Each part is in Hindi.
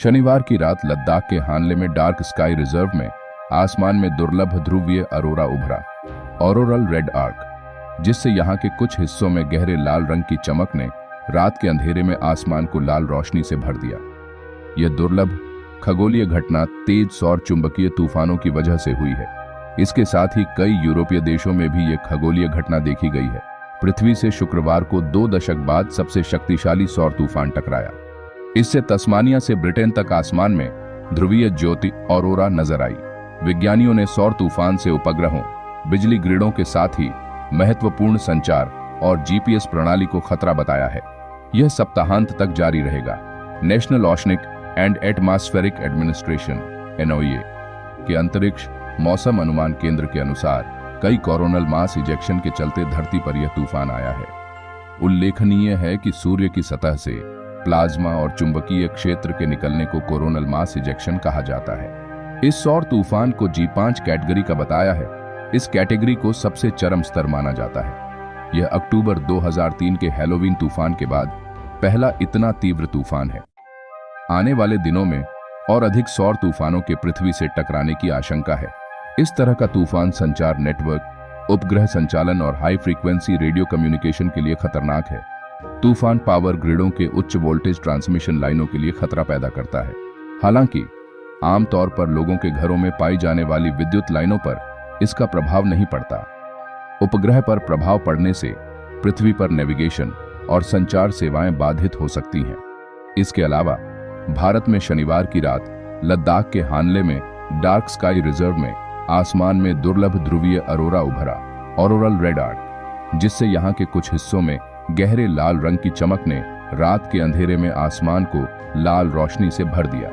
शनिवार की रात लद्दाख के हानले में डार्क स्काई रिजर्व में आसमान में दुर्लभ ध्रुवीय अरोरा उभरा, ऑरोरल रेड आर्क, जिससे यहाँ के कुछ हिस्सों में गहरे लाल रंग की चमक ने रात के अंधेरे में आसमान को लाल रोशनी से भर दिया। यह दुर्लभ खगोलीय घटना तेज सौर चुंबकीय तूफानों की वजह से हुई है। इसके साथ ही कई यूरोपीय देशों में भी यह खगोलीय घटना देखी गई है। पृथ्वी से शुक्रवार को 2 दशक बाद सबसे शक्तिशाली सौर तूफान टकराया। इससे तस्मानिया से ब्रिटेन तक आसमान में ध्रुवीय ज्योति ऑरोरा नजर आई। विज्ञानियों ने सौर तूफान से उपग्रहों, बिजली ग्रिडों के साथ ही महत्वपूर्ण संचार और जीपीएस प्रणाली को खतरा बताया है। यह सप्ताहांत तक जारी रहेगा। National oceanic and atmospheric administration (NOAA) के अंतरिक्ष मौसम अनुमान केंद्र के अनुसार कई कोरोनल मास इजेक्शन के चलते धरती पर यह तूफान आया है। उल्लेखनीय है कि सूर्य की सतह से प्लाज्मा और चुंबकीय क्षेत्र के निकलने को कोरोनल मास इजेक्शन कहा जाता है। इस सौर तूफान को G5 कैटेगरी का बताया है। इस कैटेगरी को सबसे चरम स्तर माना जाता है। यह अक्टूबर 2003 के हैलोवीन तूफान के बाद पहला इतना तीव्र तूफान है। आने वाले दिनों में और अधिक सौर तूफानों के पृथ्वी से टकराने की आशंका है। इस तरह का तूफान संचार नेटवर्क, उपग्रह संचालन और हाई फ्रीक्वेंसी रेडियो कम्युनिकेशन के लिए खतरनाक है। तूफान पावर ग्रिडों के उच्च वोल्टेज ट्रांसमिशन लाइनों के लिए खतरा पैदा करता है। हालांकि आमतौर पर लोगों के घरों में पाई जाने वाली विद्युत लाइनों पर इसका प्रभाव नहीं पड़ता। उपग्रह पर प्रभाव पड़ने से पृथ्वी पर नेविगेशन और संचार सेवाएं बाधित हो सकती हैं। इसके अलावा भारत में शनिवार की रात लद्दाख के हानले में डार्क स्काई रिजर्व में आसमान में दुर्लभ ध्रुवीय अरोरा उभरा, ऑरोरल रेड आर्क, जिससे यहाँ के कुछ हिस्सों में गहरे लाल रंग की चमक ने रात के अंधेरे में आसमान को लाल रोशनी से भर दिया।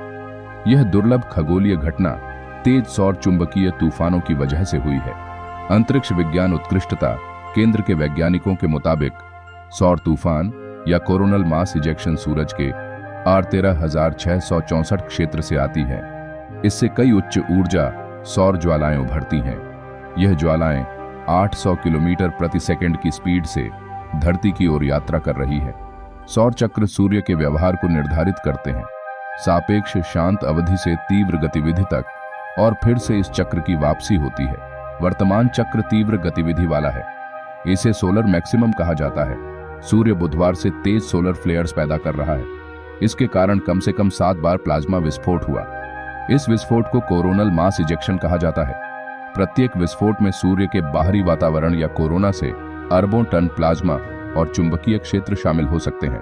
यह दुर्लभ खगोलीय घटना तेज सौर चुंबकीय तूफानों की वजह से हुई है। अंतरिक्ष विज्ञान उत्कृष्टता केंद्र के वैज्ञानिकों के मुताबिक सौर तूफान या कोरोनल मास इजेक्शन सूरज के 13,664 क्षेत्र से आती है। इससे कई उच्च ऊर्जा सौर ज्वालाएं उभरती हैं। यह ज्वालाएं 800 किलोमीटर प्रति सेकंड की स्पीड से धरती की ओर यात्रा कर रही है। सौर चक्र सूर्य के व्यवहार को निर्धारित करते हैं, सापेक्ष शांत अवधि से तीव्र गतिविधि तक और फिर से इस चक्र की वापसी होती है। वर्तमान चक्र तीव्र गतिविधि वाला है। इसे सोलर मैक्सिमम कहा जाता है। सूर्य बुधवार से तेज सोलर फ्लेयर्स पैदा कर रहा है। इसके कारण कम से कम 7 बार प्लाज्मा विस्फोट हुआ। इस विस्फोट को कोरोनल मास इजेक्शन कहा जाता है। प्रत्येक विस्फोट में सूर्य के बाहरी वातावरण या कोरोना से अरबों टन प्लाज्मा और चुंबकीय क्षेत्र शामिल हो सकते हैं।